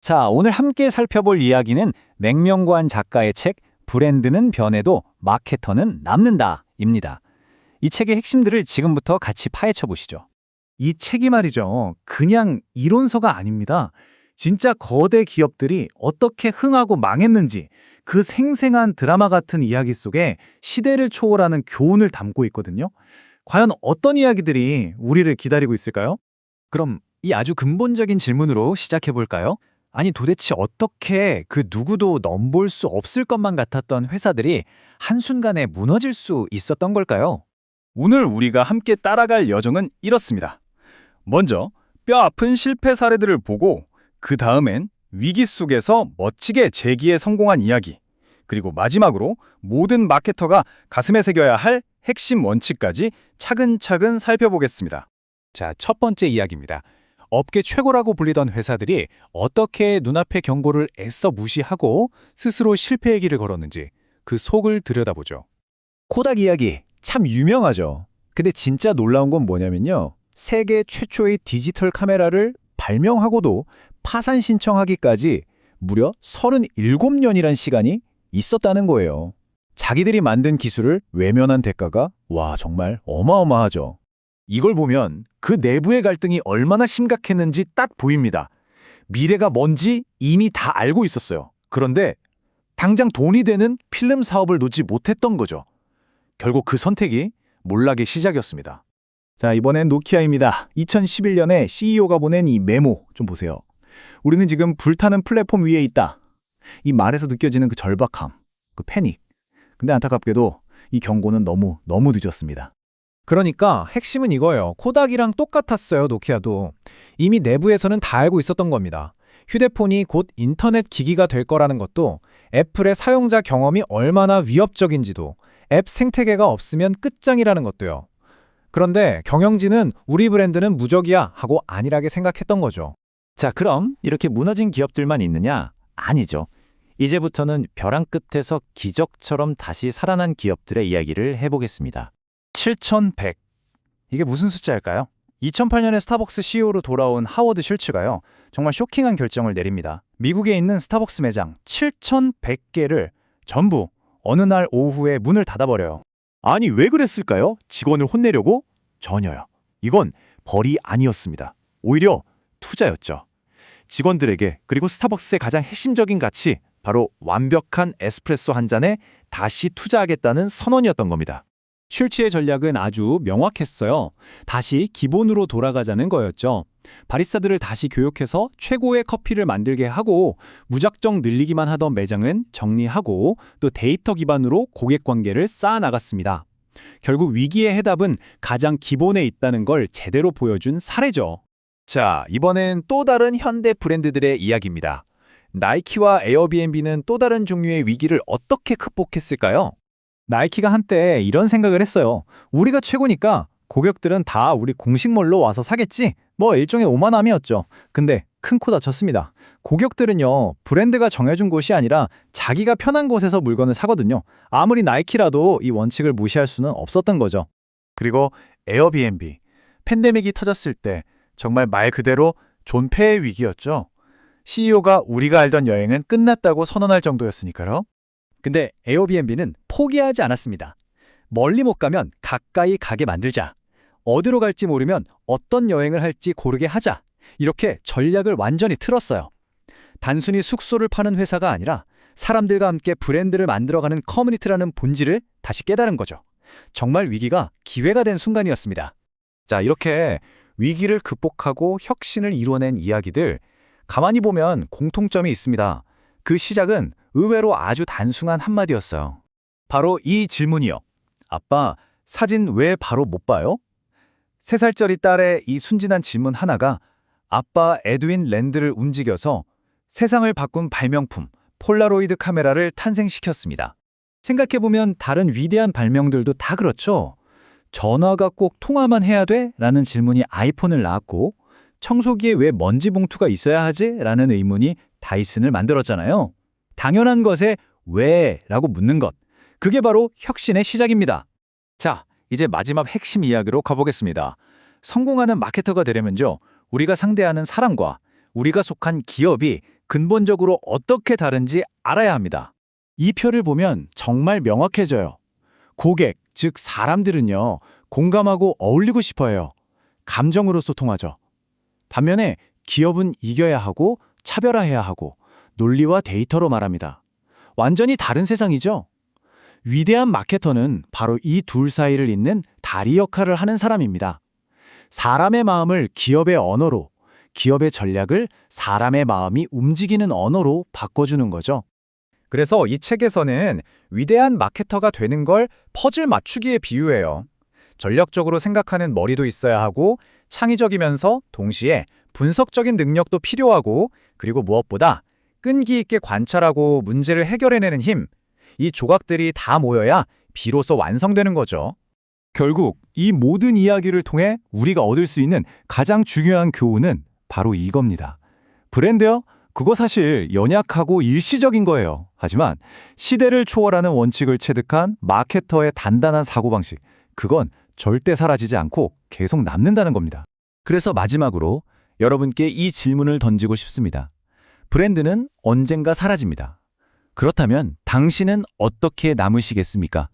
자, 오늘 함께 살펴볼 이야기는 맥명관 작가의 책 브랜드는 변해도 마케터는 남는다입니다. 이 책의 핵심들을 지금부터 같이 파헤쳐 보시죠. 이 책이 말이죠. 그냥 이론서가 아닙니다. 진짜 거대 기업들이 어떻게 흥하고 망했는지 그 생생한 드라마 같은 이야기 속에 시대를 초월하는 교훈을 담고 있거든요. 과연 어떤 이야기들이 우리를 기다리고 있을까요? 그럼 이 아주 근본적인 질문으로 시작해 볼까요? 아니 도대체 어떻게 그 누구도 넘볼 수 없을 것만 같았던 회사들이 한순간에 무너질 수 있었던 걸까요? 오늘 우리가 함께 따라갈 여정은 이렇습니다. 먼저 뼈아픈 실패 사례들을 보고 그 다음엔 위기 속에서 멋지게 재기에 성공한 이야기, 그리고 마지막으로 모든 마케터가 가슴에 새겨야 할 핵심 원칙까지 차근차근 살펴보겠습니다. 자, 첫 번째 이야기입니다. 업계 최고라고 불리던 회사들이 어떻게 눈앞의 경고를 애써 무시하고 스스로 실패의 길을 걸었는지 그 속을 들여다보죠. 코닥 이야기 참 유명하죠. 근데 진짜 놀라운 건 뭐냐면요. 세계 최초의 디지털 카메라를 발명하고도 파산 신청하기까지 무려 37년이란 시간이 있었다는 거예요. 자기들이 만든 기술을 외면한 대가가 정말 어마어마하죠. 이걸 보면 그 내부의 갈등이 얼마나 심각했는지 딱 보입니다. 미래가 뭔지 이미 다 알고 있었어요. 그런데 당장 돈이 되는 필름 사업을 놓지 못했던 거죠. 결국 그 선택이 몰락의 시작이었습니다. 자, 이번엔 노키아입니다. 2011년에 CEO가 보낸 이 메모 좀 보세요. 우리는 지금 불타는 플랫폼 위에 있다. 이 말에서 느껴지는 그 절박함, 그 패닉. 근데 안타깝게도 이 경고는 너무 늦었습니다. 그러니까 핵심은 이거예요. 코닥이랑 똑같았어요, 노키아도. 이미 내부에서는 다 알고 있었던 겁니다. 휴대폰이 곧 인터넷 기기가 될 거라는 것도, 애플의 사용자 경험이 얼마나 위협적인지도, 앱 생태계가 없으면 끝장이라는 것도요. 그런데 경영진은 우리 브랜드는 무적이야 하고 안일하게 생각했던 거죠. 자, 그럼 이렇게 무너진 기업들만 있느냐? 아니죠. 이제부터는 벼랑 끝에서 기적처럼 다시 살아난 기업들의 이야기를 해보겠습니다. 7,100. 이게 무슨 숫자일까요? 2008년에 스타벅스 CEO로 돌아온 하워드 슐츠가요. 정말 쇼킹한 결정을 내립니다. 미국에 있는 스타벅스 매장 7,100개를 전부 어느 날 오후에 문을 닫아버려요. 아니, 왜 그랬을까요? 직원을 혼내려고? 전혀요. 이건 벌이 아니었습니다. 오히려 투자였죠. 직원들에게, 그리고 스타벅스의 가장 핵심적인 가치, 바로 완벽한 에스프레소 한 잔에 다시 투자하겠다는 선언이었던 겁니다. 슐츠의 전략은 아주 명확했어요. 다시 기본으로 돌아가자는 거였죠. 바리스타들을 다시 교육해서 최고의 커피를 만들게 하고, 무작정 늘리기만 하던 매장은 정리하고, 또 데이터 기반으로 고객 관계를 쌓아나갔습니다. 결국 위기의 해답은 가장 기본에 있다는 걸 제대로 보여준 사례죠. 자, 이번엔 또 다른 현대 브랜드들의 이야기입니다. 나이키와 에어비앤비는 또 다른 종류의 위기를 어떻게 극복했을까요? 나이키가 한때 이런 생각을 했어요. 우리가 최고니까 고객들은 다 우리 공식몰로 와서 사겠지? 뭐 일종의 오만함이었죠. 근데 큰 코 다쳤습니다. 고객들은요, 브랜드가 정해준 곳이 아니라 자기가 편한 곳에서 물건을 사거든요. 아무리 나이키라도 이 원칙을 무시할 수는 없었던 거죠. 그리고 에어비앤비. 팬데믹이 터졌을 때 정말 말 그대로 존폐의 위기였죠. CEO가 우리가 알던 여행은 끝났다고 선언할 정도였으니까요. 근데 에어비앤비는 포기하지 않았습니다. 멀리 못 가면 가까이 가게 만들자. 어디로 갈지 모르면 어떤 여행을 할지 고르게 하자. 이렇게 전략을 완전히 틀었어요. 단순히 숙소를 파는 회사가 아니라 사람들과 함께 브랜드를 만들어가는 커뮤니티라는 본질을 다시 깨달은 거죠. 정말 위기가 기회가 된 순간이었습니다. 자, 이렇게 위기를 극복하고 혁신을 이뤄낸 이야기들, 가만히 보면 공통점이 있습니다. 그 시작은 의외로 아주 단순한 한마디였어요. 바로 이 질문이요. 아빠, 사진 왜 바로 못 봐요? 3살짜리 딸의 이 순진한 질문 하나가 아빠 에드윈 랜드를 움직여서 세상을 바꾼 발명품, 폴라로이드 카메라를 탄생시켰습니다. 생각해보면 다른 위대한 발명들도 다 그렇죠. 전화가 꼭 통화만 해야 돼? 라는 질문이 아이폰을 낳았고, 청소기에 왜 먼지 봉투가 있어야 하지? 라는 의문이 다이슨을 만들었잖아요. 당연한 것에 왜? 라고 묻는 것. 그게 바로 혁신의 시작입니다. 자, 이제 마지막 핵심 이야기로 가보겠습니다. 성공하는 마케터가 되려면요, 우리가 상대하는 사람과 우리가 속한 기업이 근본적으로 어떻게 다른지 알아야 합니다. 이 표를 보면 정말 명확해져요. 고객, 즉 사람들은요, 공감하고 어울리고 싶어해요. 감정으로 소통하죠. 반면에 기업은 이겨야 하고 차별화해야 하고 논리와 데이터로 말합니다. 완전히 다른 세상이죠. 위대한 마케터는 바로 이 둘 사이를 잇는 다리 역할을 하는 사람입니다. 사람의 마음을 기업의 언어로, 기업의 전략을 사람의 마음이 움직이는 언어로 바꿔주는 거죠. 그래서 이 책에서는 위대한 마케터가 되는 걸 퍼즐 맞추기에 비유해요. 전략적으로 생각하는 머리도 있어야 하고 창의적이면서 동시에 분석적인 능력도 필요하고 그리고 무엇보다 끈기 있게 관찰하고 문제를 해결해내는 힘, 이 조각들이 다 모여야 비로소 완성되는 거죠. 결국 이 모든 이야기를 통해 우리가 얻을 수 있는 가장 중요한 교훈은 바로 이겁니다. 브랜드요? 그거 사실 연약하고 일시적인 거예요. 하지만 시대를 초월하는 원칙을 체득한 마케터의 단단한 사고방식, 그건 절대 사라지지 않고 계속 남는다는 겁니다. 그래서 마지막으로 여러분께 이 질문을 던지고 싶습니다. 브랜드는 언젠가 사라집니다. 그렇다면 당신은 어떻게 남으시겠습니까?